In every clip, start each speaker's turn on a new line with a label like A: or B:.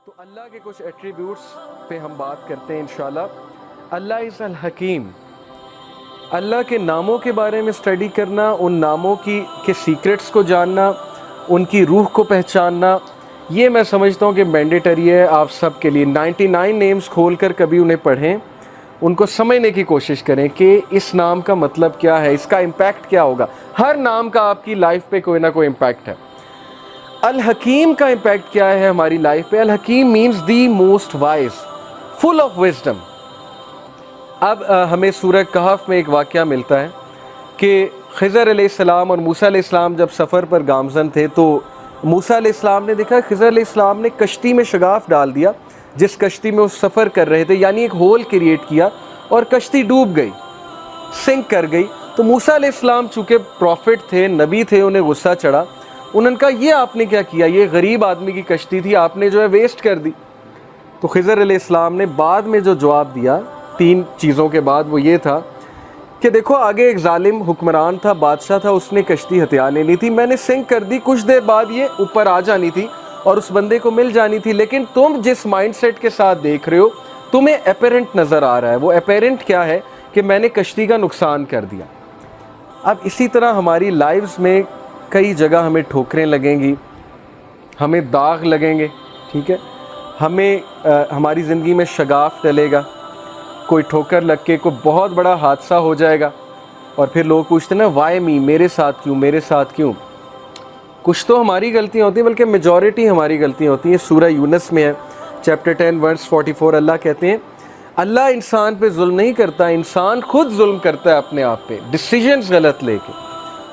A: تو اللہ کے کچھ ایٹریبیوٹس پہ ہم بات کرتے ہیں انشاءاللہ۔ اللہ از الحکیم، اللہ کے ناموں کے بارے میں اسٹڈی کرنا، ان ناموں کے سیکرٹس کو جاننا، ان کی روح کو پہچاننا، یہ میں سمجھتا ہوں کہ مینڈیٹری ہے آپ سب کے لیے۔ 99 نیمز کھول کر کبھی انہیں پڑھیں، ان کو سمجھنے کی کوشش کریں کہ اس نام کا مطلب کیا ہے، اس کا امپیکٹ کیا ہوگا۔ ہر نام کا آپ کی لائف پہ کوئی نہ کوئی امپیکٹ ہے۔ الحکیم کا امپیکٹ کیا ہے ہماری لائف پہ؟ الحکیم means the most wise, full of wisdom. اب ہمیں سورہ کہف میں ایک واقعہ ملتا ہے کہ خضر علیہ السلام اور موسیٰ علیہ السلام جب سفر پر گامزن تھے تو موسیٰ علیہ السلام نے دیکھا خضر علیہ السلام نے کشتی میں شگاف ڈال دیا، جس کشتی میں وہ سفر کر رہے تھے، یعنی ایک ہول کریٹ کیا اور کشتی ڈوب گئی، سنک کر گئی۔ تو موسیٰ علیہ السلام چونکہ پروفٹ تھے، نبی تھے، انہیں غصہ چڑھا، انہوں نے کہا یہ آپ نے کیا کیا، یہ غریب آدمی کی کشتی تھی، آپ نے جو ہے ویسٹ کر دی۔ تو خضر علیہ السلام نے بعد میں جو جواب دیا 3 چیزوں کے بعد، وہ یہ تھا کہ دیکھو آگے ایک ظالم حکمران تھا، بادشاہ تھا، اس نے کشتی ہتھیا لینی تھی، میں نے سنک کر دی، کچھ دیر بعد یہ اوپر آ جانی تھی اور اس بندے کو مل جانی تھی، لیکن تم جس مائنڈ سیٹ کے ساتھ دیکھ رہے ہو تمہیں اپیرنٹ نظر آ رہا ہے۔ وہ اپیرنٹ کیا ہے کہ میں نے کشتی کا نقصان کر دیا۔ اب اسی طرح ہماری لائفز میں کئی جگہ ہمیں ٹھوکریں لگیں گی، ہمیں داغ لگیں گے، ٹھیک ہے، ہمیں ہماری زندگی میں شگاف ڈلے گا، کوئی ٹھوکر لگ کے کوئی بہت بڑا حادثہ ہو جائے گا، اور پھر لوگ پوچھتے ہیں نا وائی می، میرے ساتھ کیوں، میرے ساتھ کیوں؟ کچھ تو ہماری غلطیاں ہوتی ہیں، بلکہ میجورٹی ہماری غلطیاں ہوتی ہیں۔ سورہ یونس میں ہے چیپٹر 10 ورس 44، اللہ کہتے ہیں اللہ انسان پہ ظلم نہیں کرتا، انسان خود ظلم کرتا ہے اپنے آپ پہ، ڈیسیژنز غلط لے کے۔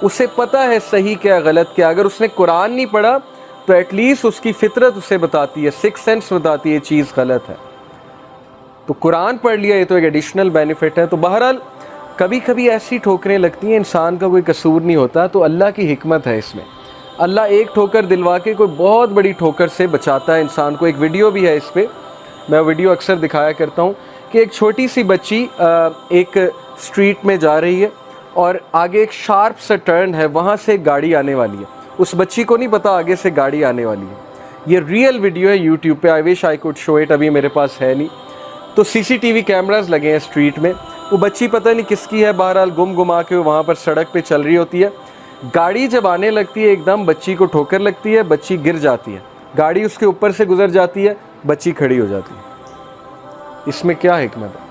A: اسے پتہ ہے صحیح کیا غلط کیا، اگر اس نے قرآن نہیں پڑھا تو ایٹ لیسٹ اس کی فطرت اسے بتاتی ہے، 6 سینس بتاتی ہے یہ چیز غلط ہے۔ تو قرآن پڑھ لیا، یہ تو ایک ایڈیشنل بینیفٹ ہے۔ تو بہرحال کبھی کبھی ایسی ٹھوکریں لگتی ہیں، انسان کا کوئی قصور نہیں ہوتا، تو اللہ کی حکمت ہے اس میں۔ اللہ ایک ٹھوکر دلوا کے کوئی بہت بڑی ٹھوکر سے بچاتا ہے انسان کو۔ ایک ویڈیو بھی ہے اس پہ، میں ویڈیو اکثر دکھایا کرتا ہوں کہ ایک چھوٹی سی بچی ایک اسٹریٹ میں جا رہی ہے اور آگے ایک شارپ سا ٹرن ہے، وہاں سے ایک گاڑی آنے والی ہے، اس بچی کو نہیں پتا آگے سے گاڑی آنے والی ہے۔ یہ ریئل ویڈیو ہے یوٹیوب پہ، آئی وش آئی کوڈ شو اٹ، ابھی میرے پاس ہے نہیں۔ تو CCTV کیمراز لگے ہیں اسٹریٹ میں، وہ بچی پتہ نہیں کس کی ہے، بہرحال گما کے وہاں پر سڑک پہ چل رہی ہوتی ہے۔ گاڑی جب آنے لگتی ہے ایک دم بچی کو ٹھوکر لگتی ہے، بچی گر جاتی ہے، گاڑی اس کے اوپر سے گزر جاتی ہے، بچی کھڑی ہو جاتی ہے۔ اس میں کیا حکمت ہے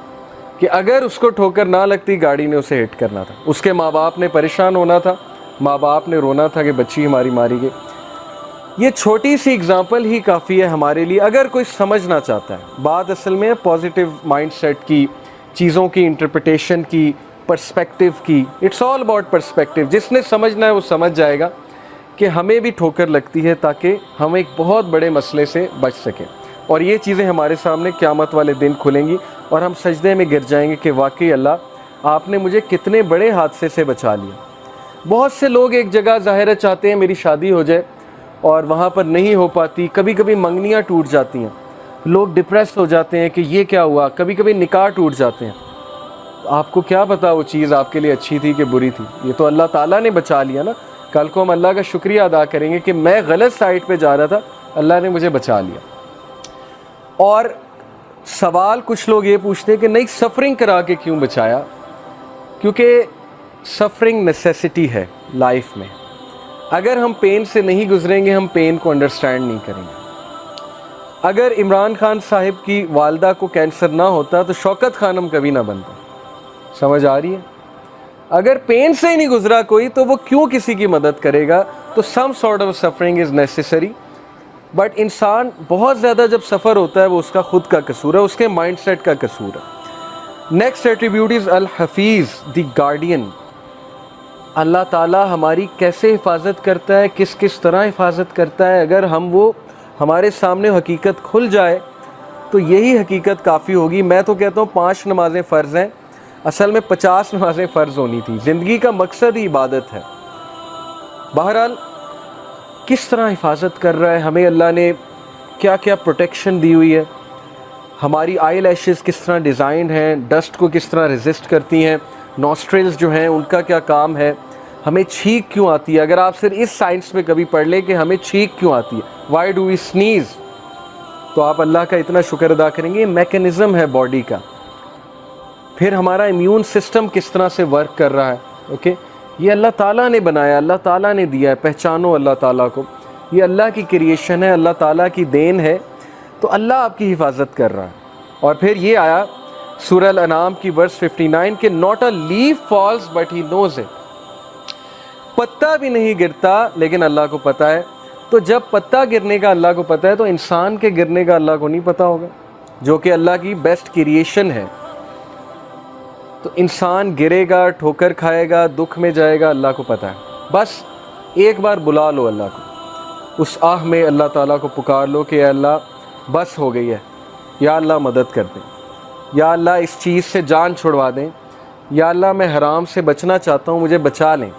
A: کہ اگر اس کو ٹھوکر نہ لگتی گاڑی نے اسے ہٹ کرنا تھا، اس کے ماں باپ نے پریشان ہونا تھا، ماں باپ نے رونا تھا کہ بچی ہماری ماری گئی۔ یہ چھوٹی سی اگزامپل ہی کافی ہے ہمارے لیے اگر کوئی سمجھنا چاہتا ہے۔ بات اصل میں پازیٹیو مائنڈ سیٹ کی، چیزوں کی انٹرپریٹیشن کی، پرسپیکٹیو کی۔ It's all about perspective. جس نے سمجھنا ہے وہ سمجھ جائے گا کہ ہمیں بھی ٹھوکر لگتی ہے تاکہ ہم ایک بہت بڑے مسئلے سے بچ سکیں، اور یہ چیزیں ہمارے سامنے قیامت والے دن کھلیں گی اور ہم سجدے میں گر جائیں گے کہ واقعی اللہ آپ نے مجھے کتنے بڑے حادثے سے بچا لیا۔ بہت سے لوگ ایک جگہ ظاہر چاہتے ہیں میری شادی ہو جائے اور وہاں پر نہیں ہو پاتی، کبھی کبھی منگنیاں ٹوٹ جاتی ہیں، لوگ ڈپریس ہو جاتے ہیں کہ یہ کیا ہوا، کبھی کبھی نکاح ٹوٹ جاتے ہیں۔ آپ کو کیا پتا وہ چیز آپ کے لیے اچھی تھی کہ بری تھی؟ یہ تو اللہ تعالیٰ نے بچا لیا نا۔ کل کو ہم اللہ کا شکریہ ادا کریں گے کہ میں غلط سائٹ پہ جا رہا تھا، اللہ نے مجھے بچا لیا۔ اور سوال کچھ لوگ یہ پوچھتے ہیں کہ نہیں سفرنگ کرا کے کیوں بچایا؟ کیونکہ سفرنگ نیسیسٹی ہے لائف میں۔ اگر ہم پین سے نہیں گزریں گے ہم پین کو انڈرسٹینڈ نہیں کریں گے۔ اگر عمران خان صاحب کی والدہ کو کینسر نہ ہوتا تو شوکت خانم کبھی نہ بنتا۔ سمجھ آ رہی ہے؟ اگر پین سے ہی نہیں گزرا کوئی تو وہ کیوں کسی کی مدد کرے گا؟ تو some sort of suffering is necessary, but انسان بہت زیادہ جب سفر ہوتا ہے وہ اس کا خود کا قصور ہے، اس کے مائنڈ سیٹ کا قصور ہے۔ Next attribute is Al Hafeez, the guardian. Allah تعالیٰ ہماری کیسے حفاظت کرتا ہے، کس کس طرح حفاظت کرتا ہے، اگر وہ ہمارے سامنے حقیقت کھل جائے تو یہی حقیقت کافی ہوگی۔ میں تو کہتا ہوں 5 نمازیں فرض ہیں، اصل میں 50 نمازیں فرض ہونی تھی۔ زندگی کا مقصد ہی عبادت ہے۔ بہرحال کس طرح حفاظت کر رہا ہے ہمیں اللہ نے، کیا کیا پروٹیکشن دی ہوئی ہے، ہماری آئی لیشز کس طرح ڈیزائنڈ ہیں، ڈسٹ کو کس طرح ریزسٹ کرتی ہیں، نوسٹرلز جو ہیں ان کا کیا کام ہے، ہمیں چھینک کیوں آتی ہے۔ اگر آپ صرف اس سائنس میں کبھی پڑھ لیں کہ ہمیں چھینک کیوں آتی ہے، وائی ڈو وی سنیز، تو آپ اللہ کا اتنا شکر ادا کریں گے. یہ میکنزم ہے باڈی کا. پھر ہمارا امیون سسٹم کس طرح سے ورک کر رہا ہے. اوکے, یہ اللہ تعالیٰ نے بنایا, اللہ تعالیٰ نے دیا ہے. پہچانو اللہ تعالیٰ کو, یہ اللہ کی کریشن ہے, اللہ تعالیٰ کی دین ہے. تو اللہ آپ کی حفاظت کر رہا ہے. اور پھر یہ آیا سورہ الانعام کی ورس 59 کہ not a leaf falls but he knows it. پتا بھی نہیں گرتا لیکن اللہ کو پتہ ہے. تو جب پتا گرنے کا اللہ کو پتہ ہے تو انسان کے گرنے کا اللہ کو نہیں پتہ ہوگا, جو کہ اللہ کی بیسٹ کریشن ہے. تو انسان گرے گا, ٹھوکر کھائے گا, دکھ میں جائے گا, اللہ کو پتہ ہے. بس ایک بار بلا لو اللہ کو, اس آہ میں اللہ تعالیٰ کو پکار لو کہ اے اللہ بس ہو گئی ہے, یا اللہ مدد کر دیں, یا اللہ اس چیز سے جان چھڑوا دیں, یا اللہ میں حرام سے بچنا چاہتا ہوں, مجھے بچا لیں,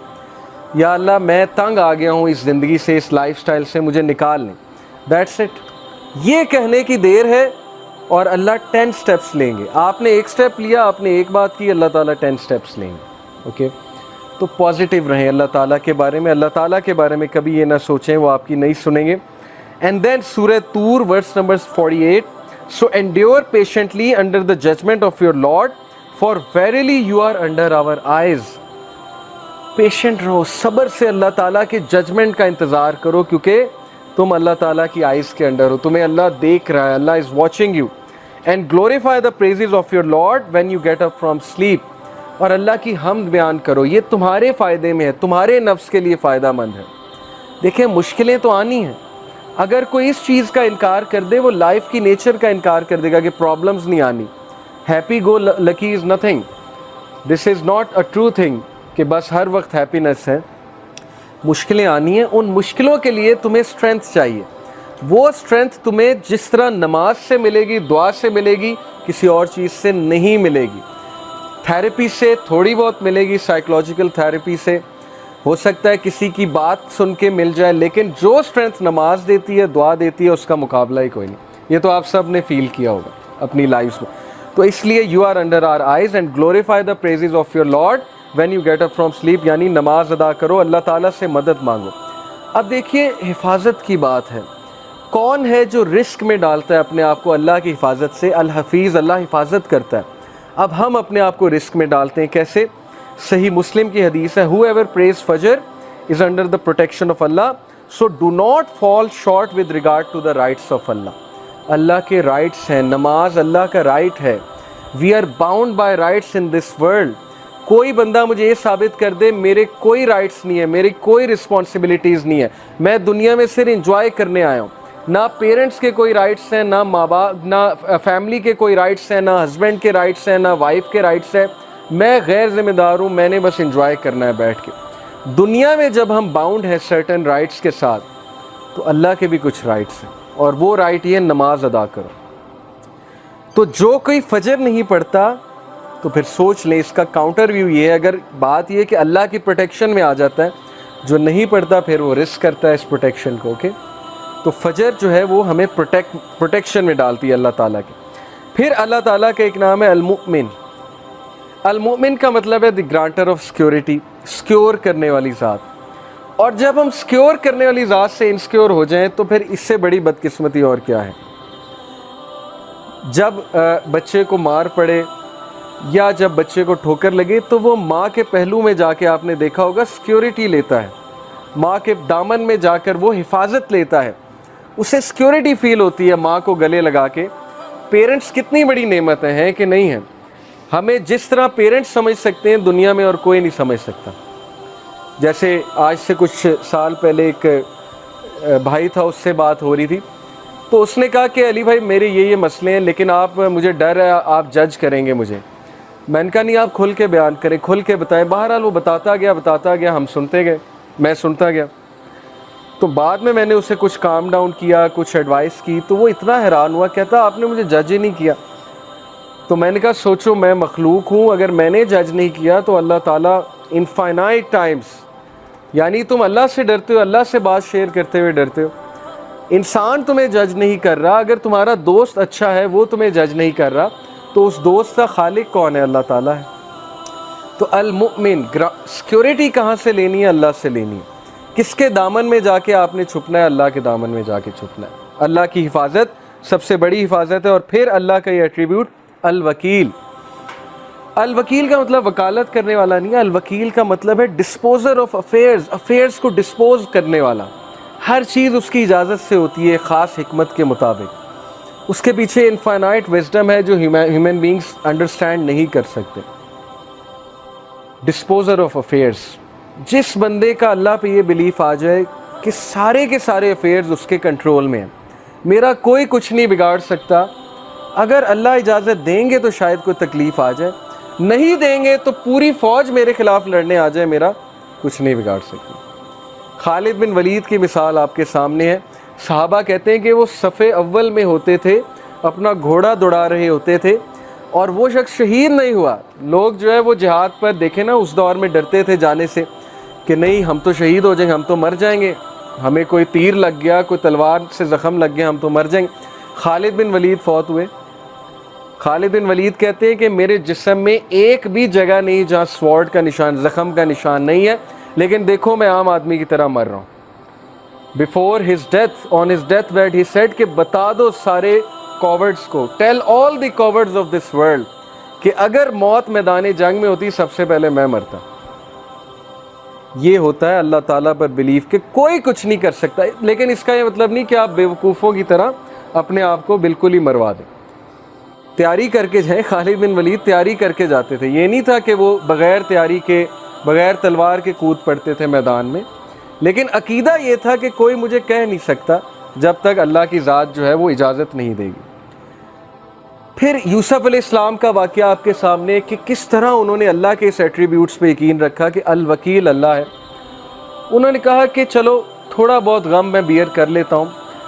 A: یا اللہ میں تنگ آ گیا ہوں اس زندگی سے, اس لائف سٹائل سے, مجھے نکال لیں. That's it. یہ کہنے کی دیر ہے اور اللہ 10 سٹیپس لیں گے. آپ نے ایک سٹیپ لیا, آپ نے ایک بات کی, اللہ تعالیٰ 10 سٹیپس لیں گے. اوکے, تو پازیٹیو رہیں اللہ تعالیٰ کے بارے میں. اللہ تعالیٰ کے بارے میں کبھی یہ نہ سوچیں وہ آپ کی نہیں سنیں گے. اینڈ دین سورہ طور verse number 48, so endure patiently under the judgment of your Lord, for verily you are under our eyes. Patient رہو, صبر سے اللہ تعالیٰ کے ججمنٹ کا انتظار کرو, کیونکہ تم اللہ تعالیٰ کی آئیز کے انڈر ہو, تمہیں اللہ دیکھ رہا ہے, Allah is watching you. And glorify the praises of your lord when you get up from sleep. اور اللہ کی حمد بیان کرو, یہ تمہارے فائدے میں ہے, تمہارے نفس کے لیے فائدہ مند ہے. دیکھیں مشکلیں تو آنی ہیں. اگر کوئی اس چیز کا انکار کر دے, وہ لائف کی نیچر کا انکار کر دے گا کہ پرابلمز نہیں آنی. Happy go lucky is nothing. This is not a true thing کہ بس ہر وقت ہیپینس ہے. مشکلیں آنی ہیں, ان مشکلوں کے لیے تمہیں اسٹرینتھ چاہیے. وہ اسٹرینتھ تمہیں جس طرح نماز سے ملے گی, دعا سے ملے گی, کسی اور چیز سے نہیں ملے گی. تھیراپی سے تھوڑی بہت ملے گی, سائیکولوجیکل تھیراپی سے ہو سکتا ہے کسی کی بات سن کے مل جائے, لیکن جو اسٹرینتھ نماز دیتی ہے, دعا دیتی ہے, اس کا مقابلہ ہی کوئی نہیں. یہ تو آپ سب نے فیل کیا ہوگا اپنی لائف میں. تو اس لیے you are under our eyes and glorify the praises of your lord when you get up from sleep. یعنی نماز ادا کرو, اللہ تعالیٰ سے مدد مانگو. اب دیکھیے حفاظت کی بات ہے. کون ہے جو رسک میں ڈالتا ہے اپنے آپ کو اللہ کی حفاظت سے؟ الحفیظ, اللہ حفاظت کرتا ہے. اب ہم اپنے آپ کو رسک میں ڈالتے ہیں کیسے؟ صحیح مسلم کی حدیث ہے, whoever prays Fajr is under the protection of Allah, so do not fall short with regard to the rights of Allah. اللہ کے رائٹس ہیں, نماز اللہ کا رائٹ ہے. we are bound by rights in this world. کوئی بندہ مجھے یہ ثابت کر دے میرے کوئی رائٹس نہیں ہے, میری کوئی رسپانسبلٹیز نہیں ہے, میں دنیا میں صرف انجوائے کرنے آیا ہوں. نہ پیرنٹس کے کوئی رائٹس ہیں, نہ ماں باپ, نہ فیملی کے کوئی رائٹس ہیں, نہ ہسبینڈ کے رائٹس ہیں, نہ وائف کے رائٹس ہیں. میں غیر ذمہ دار ہوں, میں نے بس انجوائے کرنا ہے بیٹھ کے. دنیا میں جب ہم باؤنڈ ہیں سرٹن رائٹس کے ساتھ, تو اللہ کے بھی کچھ رائٹس ہیں, اور وہ رائٹ یہ نماز ادا کرو. تو جو کوئی فجر نہیں پڑھتا تو پھر سوچ لیں, اس کا کاؤنٹر ویو یہ ہے. اگر بات یہ کہ اللہ کی پروٹیکشن میں آ جاتا ہے, جو نہیں پڑھتا پھر وہ رسک کرتا ہے اس پروٹیکشن کو. اوکے, تو فجر جو ہے وہ ہمیں پروٹیکشن میں ڈالتی ہے اللہ تعالیٰ کی. پھر اللہ تعالیٰ کا ایک نام ہے المؤمن. المؤمن کا مطلب ہے دی گرانٹر آف سیکیورٹی, سیکیور کرنے والی ذات. اور جب ہم سیکیور کرنے والی ذات سے انسیکیور ہو جائیں تو پھر اس سے بڑی بدقسمتی اور کیا ہے. جب بچے کو مار پڑے یا جب بچے کو ٹھوکر لگے تو وہ ماں کے پہلو میں جا کے, آپ نے دیکھا ہوگا, سیکیورٹی لیتا ہے. ماں کے دامن میں جا کر وہ حفاظت لیتا ہے, اسے سیکیورٹی فیل ہوتی ہے ماں کو گلے لگا کے. پیرنٹس کتنی بڑی نعمتیں ہیں کہ نہیں ہیں. ہمیں جس طرح پیرنٹس سمجھ سکتے ہیں دنیا میں اور کوئی نہیں سمجھ سکتا. جیسے آج سے کچھ سال پہلے ایک بھائی تھا, اس سے بات ہو رہی تھی, تو اس نے کہا کہ علی بھائی میرے یہ مسئلے ہیں, لیکن آپ, مجھے ڈر ہے آپ جج کریں گے مجھے. میں نے کہا نہیں, آپ کھل کے بیان کریں, کھل کے بتائیں. بہرحال وہ بتاتا گیا, ہم سنتے گئے, میں سنتا گیا. تو بعد میں نے اسے کچھ کام ڈاؤن کیا, کچھ ایڈوائس کی, تو وہ اتنا حیران ہوا, کہتا آپ نے مجھے جج ہی نہیں کیا. تو میں نے کہا سوچو, میں مخلوق ہوں, اگر میں نے جج نہیں کیا تو اللہ تعالیٰ انفائنائٹ ٹائمز, یعنی تم اللہ سے ڈرتے ہو, اللہ سے بات شیئر کرتے ہوئے ڈرتے ہو. انسان تمہیں جج نہیں کر رہا. اگر تمہارا دوست اچھا ہے وہ تمہیں جج نہیں کر رہا, تو اس دوست کا خالق کون ہے؟ اللہ تعالیٰ ہے. تو المؤمن, سیکیورٹی کہاں سے لینی ہے؟ اللہ سے لینی ہے. کس کے دامن میں جا کے آپ نے چھپنا ہے؟ اللہ کے دامن میں جا کے چھپنا ہے. اللہ کی حفاظت سب سے بڑی حفاظت ہے. اور پھر اللہ کا یہ ایٹریبیوٹ الوکیل. الوکیل کا مطلب وکالت کرنے والا نہیں ہے، الوکیل کا مطلب ہے ڈسپوزر آف افیئرز، افیئرز کو ڈسپوز کرنے والا. ہر چیز اس کی اجازت سے ہوتی ہے خاص حکمت کے مطابق. اس کے پیچھے انفائنائٹ وزڈم ہے جو ہیومن بینگز انڈرسٹینڈ نہیں کر سکتے. ڈسپوزر آف افیئرز. جس بندے کا اللہ پہ یہ بلیف آ جائے کہ سارے کے سارے افیئرز اس کے کنٹرول میں ہیں، میرا کوئی کچھ نہیں بگاڑ سکتا، اگر اللہ اجازت دیں گے تو شاید کوئی تکلیف آ جائے، نہیں دیں گے تو پوری فوج میرے خلاف لڑنے آ جائے، میرا کچھ نہیں بگاڑ سکتی. خالد بن ولید کی مثال آپ کے سامنے ہے. صحابہ کہتے ہیں کہ وہ صف اول میں ہوتے تھے، اپنا گھوڑا دوڑا رہے ہوتے تھے، اور وہ شخص شہید نہیں ہوا. لوگ جو ہے وہ جہاد پر دیکھیں نا اس دور میں ڈرتے تھے جانے سے کہ نہیں ہم تو شہید ہو جائیں گے، ہم تو مر جائیں گے، ہمیں کوئی تیر لگ گیا، کوئی تلوار سے زخم لگ گیا، ہم تو مر جائیں گے. خالد بن ولید فوت ہوئے. خالد بن ولید کہتے ہیں کہ میرے جسم میں ایک بھی جگہ نہیں جہاں سوارڈ کا نشان، زخم کا نشان نہیں ہے، لیکن دیکھو میں عام آدمی کی طرح مر رہا ہوں. Before his death, on his deathbed, he said کہ بتا دو سارے cowards کو, tell all the cowards of this world کہ اگر موت میدان جنگ میں ہوتی سب سے پہلے میں مرتا. یہ ہوتا ہے اللہ تعالیٰ پر بلیف کہ کوئی کچھ نہیں کر سکتا. لیکن اس کا یہ مطلب نہیں کہ آپ بیوقوفوں کی طرح اپنے آپ کو بالکل ہی مروا دیں. تیاری کر کے جائیں. خالد بن ولید تیاری کر کے جاتے تھے. یہ نہیں تھا کہ وہ بغیر تیاری کے، بغیر تلوار کے کود پڑتے تھے میدان میں، لیکن عقیدہ یہ تھا کہ کوئی مجھے کہہ نہیں سکتا جب تک اللہ کی ذات جو ہے وہ اجازت نہیں دے گی. پھر یوسف علیہ السلام کا واقعہ آپ کے سامنے کہ کس طرح انہوں نے اللہ کے اس ایٹریبیوٹس پہ یقین رکھا کہ الوکیل اللہ ہے. انہوں نے کہا کہ چلو تھوڑا بہت غم میں بیئر کر لیتا ہوں.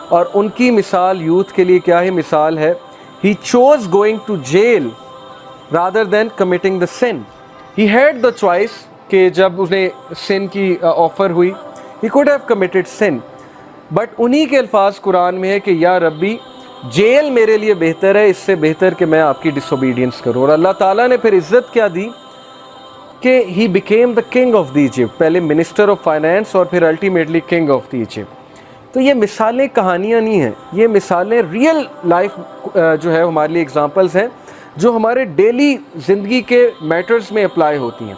A: اور ان کی مثال یوتھ کے لیے کیا ہے؟ مثال ہے he chose going to jail rather than committing the sin. He had the choice کہ جب انہیں sin کی آفر ہوئی he could have committed sin, but انہی کے الفاظ قرآن میں ہے کہ یا ربی جیل میرے لیے بہتر ہے اس سے بہتر کہ میں آپ کی ڈس اوبیڈینس کروں. اور اللہ تعالیٰ نے پھر عزت کیا دی کہ he became the king of the Egypt, پہلے منسٹر آف فائنانس اور پھر ultimately king of the Egypt. تو یہ مثالیں کہانیاں نہیں ہیں، یہ مثالیں ریئل لائف جو ہے ہمارے لیے اگزامپلز ہیں جو ہمارے ڈیلی زندگی کے میٹرز میں اپلائی ہوتی ہیں،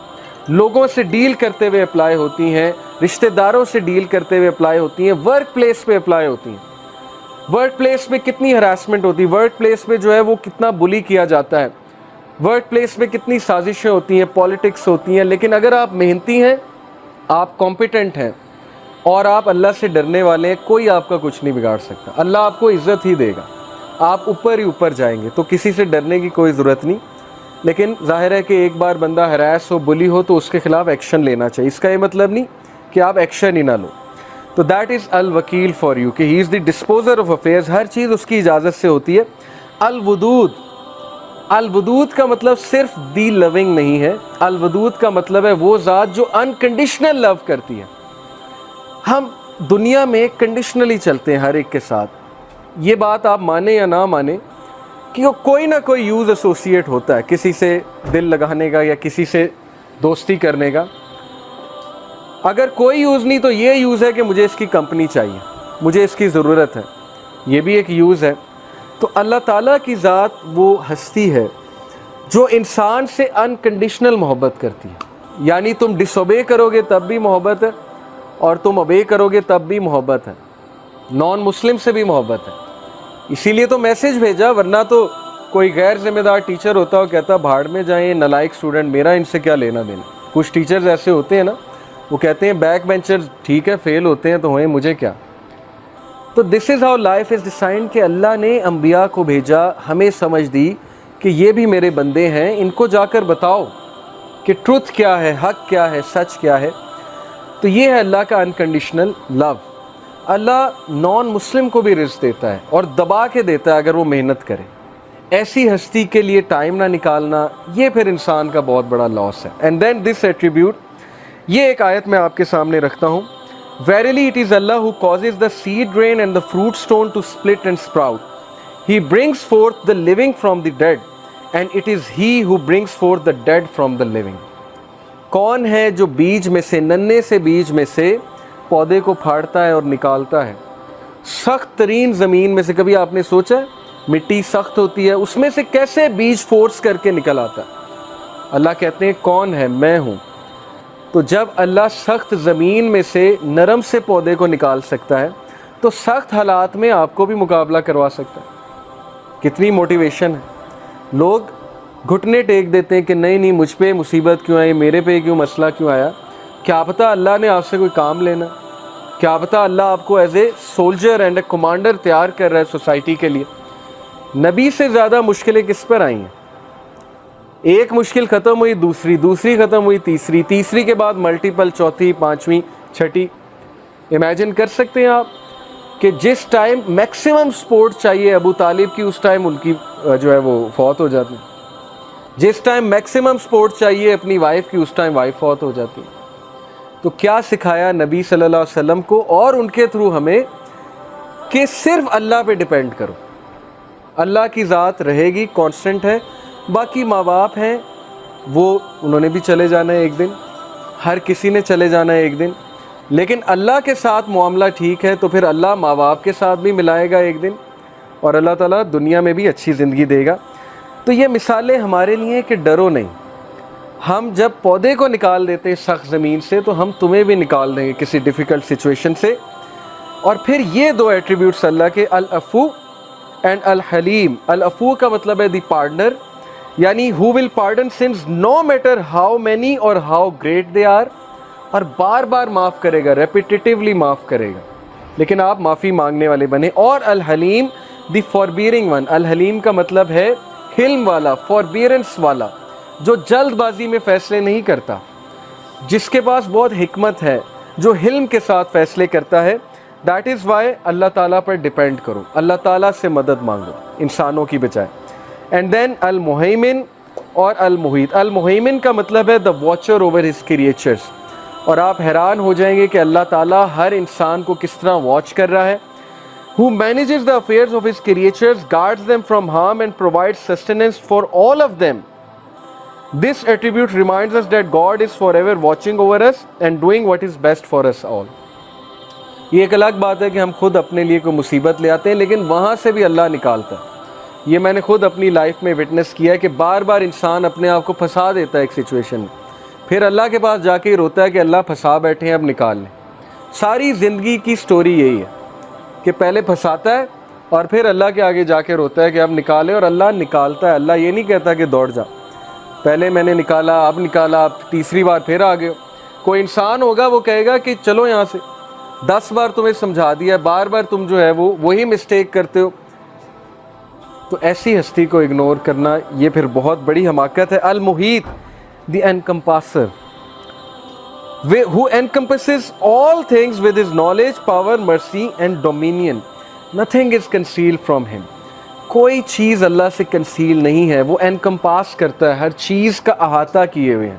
A: لوگوں سے ڈیل کرتے ہوئے اپلائی ہوتی ہیں، رشتہ داروں سے ڈیل کرتے ہوئے اپلائی ہوتی ہیں، ورک پلیس پہ اپلائی ہوتی ہیں. ورک پلیس میں کتنی ہراسمنٹ ہوتی ہے، ورک پلیس میں جو ہے وہ کتنا بلی کیا جاتا ہے، ورک پلیس میں کتنی سازشیں ہوتی ہیں، پالیٹکس ہوتی ہیں. لیکن اگر آپ محنتی ہیں، آپ کمپیٹنٹ ہیں اور آپ اللہ سے ڈرنے والے ہیں، کوئی آپ کا کچھ نہیں بگاڑ سکتا. اللہ آپ کو عزت ہی دے گا، آپ اوپر ہی اوپر جائیں گے. تو کسی سے ڈرنے کی کوئی ضرورت نہیں. لیکن ظاہر ہے کہ ایک بار بندہ ہراس ہو، بلی ہو تو اس کے خلاف ایکشن لینا چاہیے. اس کا یہ مطلب نہیں کہ آپ ایکشن ہی نہ لو. تو دیٹ از الوکیل فار یو کہ ہی از دی ڈسپوزر آف افیئرز. ہر چیز اس کی اجازت سے ہوتی ہے. الودود، الودود کا مطلب صرف دی لونگ نہیں ہے. الودود کا مطلب ہے وہ ذات جو انکنڈیشنل لو کرتی ہے. ہم دنیا میں کنڈیشنلی چلتے ہیں ہر ایک کے ساتھ. یہ بات آپ مانیں یا نہ مانیں کہ کوئی نہ کوئی یوز ایسوسیٹ ہوتا ہے کسی سے دل لگانے کا یا کسی سے دوستی کرنے کا. اگر کوئی یوز نہیں تو یہ یوز ہے کہ مجھے اس کی کمپنی چاہیے، مجھے اس کی ضرورت ہے، یہ بھی ایک یوز ہے. تو اللہ تعالیٰ کی ذات وہ ہستی ہے جو انسان سے انکنڈیشنل محبت کرتی ہے. یعنی تم ڈس اوبے کرو گے تب بھی محبت ہے، اور تم اوبے کرو گے تب بھی محبت ہے. نان مسلم سے بھی محبت ہے. اسی لیے تو میسج بھیجا، ورنہ تو کوئی غیر ذمہ دار ٹیچر ہوتا وہ کہتا بھاڑ میں جائیں نالائق اسٹوڈنٹ، میرا ان سے کیا لینا دینا. کچھ ٹیچرز ایسے ہوتے ہیں نا، وہ کہتے ہیں بیک بینچرز ٹھیک ہے فیل ہوتے ہیں تو ہوئیں، مجھے کیا. تو this is how life is designed کہ اللہ نے انبیاء کو بھیجا، ہمیں سمجھ دی کہ یہ بھی میرے بندے ہیں، ان کو جا کر بتاؤ کہ ٹروتھ کیا ہے، حق کیا ہے، سچ کیا ہے. تو یہ ہے اللہ کا انکنڈیشنل لو. اللہ نان مسلم کو بھی رزق دیتا ہے اور دبا کے دیتا ہے اگر وہ محنت کرے. ایسی ہستی کے لیے ٹائم نہ نکالنا، یہ پھر انسان کا بہت بڑا لاس ہے. اینڈ دین دس ایٹریبیوٹ، یہ ایک آیت میں آپ کے سامنے رکھتا ہوں. Verily it is Allah who causes the seed grain and the fruit stone to split and sprout. He brings forth the living from the dead, and it is He who brings forth the dead from the living. کون ہے جو بیج میں سے، ننے سے بیج میں سے پودے کو پھاڑتا ہے اور نکالتا ہے؟ سخت ترین زمین میں سے کبھی آپ نے سوچا ہے مٹی سخت ہوتی ہے، اس میں سے کیسے بیج فورس کر کے نکل آتا ہے؟ اللہ کہتے ہیں کون ہے؟ میں ہوں۔ تو جب اللہ سخت زمین میں سے نرم سے پودے کو نکال سکتا ہے تو سخت حالات میں آپ کو بھی مقابلہ کروا سکتا ہے۔ کتنی موٹیویشن ہے۔ لوگ گھٹنے ٹیک دیتے ہیں کہ نہیں مجھ پہ مصیبت کیوں آئی، میرے پہ کیوں مسئلہ کیوں آیا؟ کیا پتہ اللہ نے آپ سے کوئی کام لینا، کیا پتہ اللہ آپ کو as a soldier and a commander تیار کر رہا ہے سوسائٹی کے لیے۔ نبی سے زیادہ مشکلیں کس پر آئی ہیں؟ ایک مشکل ختم ہوئی، دوسری ختم ہوئی، تیسری کے بعد ملٹیپل، چوتھی، پانچویں، چھٹی۔ امیجن کر سکتے ہیں آپ کہ جس ٹائم میکسیمم سپورٹ چاہیے ابو طالب کی، اس ٹائم ان کی جو ہے وہ فوت ہو جاتی ہے۔ جس ٹائم میکسیمم سپورٹ چاہیے اپنی وائف کی، اس ٹائم وائف فوت ہو جاتی ہے۔ تو کیا سکھایا نبی صلی اللہ علیہ وسلم کو اور ان کے تھرو ہمیں کہ صرف اللہ پہ ڈیپینڈ کرو۔ اللہ کی ذات رہے گی، کانسٹنٹ ہے۔ باقی ماں باپ ہیں، وہ انہوں نے بھی چلے جانا ہے ایک دن، ہر کسی نے چلے جانا ہے ایک دن، لیکن اللہ کے ساتھ معاملہ ٹھیک ہے تو پھر اللہ ماں باپ کے ساتھ بھی ملائے گا ایک دن، اور اللہ تعالیٰ دنیا میں بھی اچھی زندگی دے گا۔ تو یہ مثالیں ہمارے لیے کہ ڈرو نہیں۔ ہم جب پودے کو نکال دیتے ہیں سخت زمین سے تو ہم تمہیں بھی نکال دیں گے کسی ڈیفیکلٹ سچویشن سے۔ اور پھر یہ دو ایٹریبیوٹس اللہ کے، العفو اینڈ الحلیم۔ العفو کا مطلب ہے دی پارڈنر، یعنی who will pardon sins no matter how many or how great they are، اور بار بار معاف کرے گا، ریپیٹیٹیولی معاف کرے گا، لیکن آپ معافی مانگنے والے بنے۔ اور الحلیم دی فاربیئرنگ ون۔ الحلیم کا مطلب ہے حلم والا، فاربیئرنس والا، جو جلد بازی میں فیصلے نہیں کرتا، جس کے پاس بہت حکمت ہے، جو حلم کے ساتھ فیصلے کرتا ہے۔ دیٹ از وائی اللہ تعالیٰ پر ڈیپینڈ کرو، اللہ تعالیٰ سے مدد مانگو انسانوں کی بجائے۔ اینڈ دین المہیمن اور المحیط۔ المہیمن کا مطلب ہے دا واچر اوور ہز کریچرز، اور آپ حیران ہو جائیں گے کہ اللہ تعالیٰ ہر انسان کو کس طرح واچ کر رہا ہے۔ who manages the affairs of his creatures, guards them from harm and provides sustenance for all of them. This attribute reminds us that God is forever watching over us and doing what is best for us all. یہ ایک الگ بات ہے کہ ہم خود اپنے لیے کوئی مصیبت لے آتے ہیں، لیکن وہاں سے بھی اللہ نکالتا ہے۔ یہ میں نے خود اپنی لائف میں وٹنس کیا ہے کہ بار بار انسان اپنے آپ کو پھنسا دیتا ہے ایک سچویشن میں، پھر اللہ کے پاس جا کے روتا ہے کہ اللہ پھنسا بیٹھے ہیں، اب نکال لیں۔ ساری زندگی کی سٹوری یہی ہے کہ پہلے پھنساتا ہے اور پھر اللہ کے آگے جا کے روتا ہے کہ اب نکالے، اور اللہ نکالتا ہے۔ اللہ یہ نہیں کہتا کہ دوڑ جا، پہلے میں نے نکالا، اب نکالا، اب تیسری بار پھر آ گئے۔ کوئی انسان ہوگا وہ کہے گا کہ چلو یہاں سے، 10 بار تمہیں سمجھا دیا، بار بار تم جو ہے وہی مسٹیک کرتے ہو۔ تو ایسی ہستی کو اگنور کرنا یہ پھر بہت بڑی حماقت ہے۔ المحیط دی انکمپاسر، who encompasses all things with his knowledge, power, mercy and dominion. Nothing is concealed from him. کوئی چیز اللہ سے کنسیل نہیں ہے، وہ انکمپاس کرتا ہے، ہر چیز کا احاطہ کیے ہوئے ہیں۔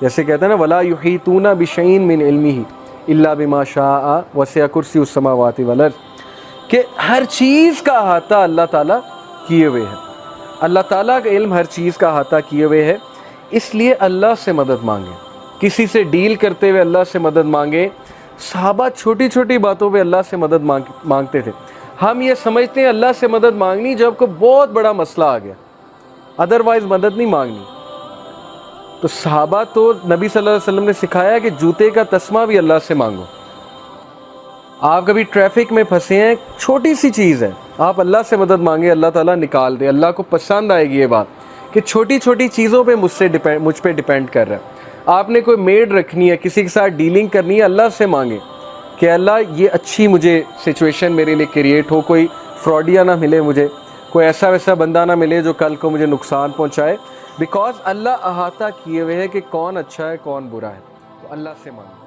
A: جیسے کہتے ہیں نا وَلَا يُحِيطُونَ بِشَيْءٍ مِّنْ عِلْمِهِ إِلَّا بِمَا شَاءَ وَسِعَ كُرْسِيُّهُ السَّمَاوَاتِ وَالْأَرْضِ، کہ ہر چیز کا احاطہ اللہ تعالیٰ کیے ہوئے ہے۔ اللہ تعالیٰ کا علم ہر چیز کا احاطہ کیے ہوئے ہے، اس لیے اللہ سے مدد مانگیں، کسی سے ڈیل کرتے ہوئے اللہ سے مدد مانگیں۔ صحابہ چھوٹی چھوٹی باتوں پہ اللہ سے مدد مانگتے تھے۔ ہم یہ سمجھتے ہیں اللہ سے مدد مانگنی جب کوئی بہت بڑا مسئلہ آ گیا، ادروائز مدد نہیں مانگنی۔ تو صحابہ تو نبی صلی اللہ علیہ وسلم نے سکھایا کہ جوتے کا تسمہ بھی اللہ سے مانگو۔ آپ کبھی ٹریفک میں پھنسے ہیں، چھوٹی سی چیز ہے، آپ اللہ سے مدد مانگیں، اللہ تعالیٰ نکال دے۔ اللہ کو پسند آئے گی یہ بات کہ چھوٹی چھوٹی چیزوں پہ مجھ پہ ڈیپینڈ کر رہا ہے۔ آپ نے کوئی میڈ رکھنی ہے، کسی کے ساتھ ڈیلنگ کرنی ہے، اللہ سے مانگیں کہ اللہ یہ اچھی مجھے سچویشن میرے لیے کریٹ ہو، کوئی فراڈیا نہ ملے مجھے، کوئی ایسا ویسا بندہ نہ ملے جو کل کو مجھے نقصان پہنچائے، بیکاز اللہ احاطہ کیے ہوئے ہے کہ کون اچھا ہے کون برا ہے۔ تو اللہ سے مانگیں۔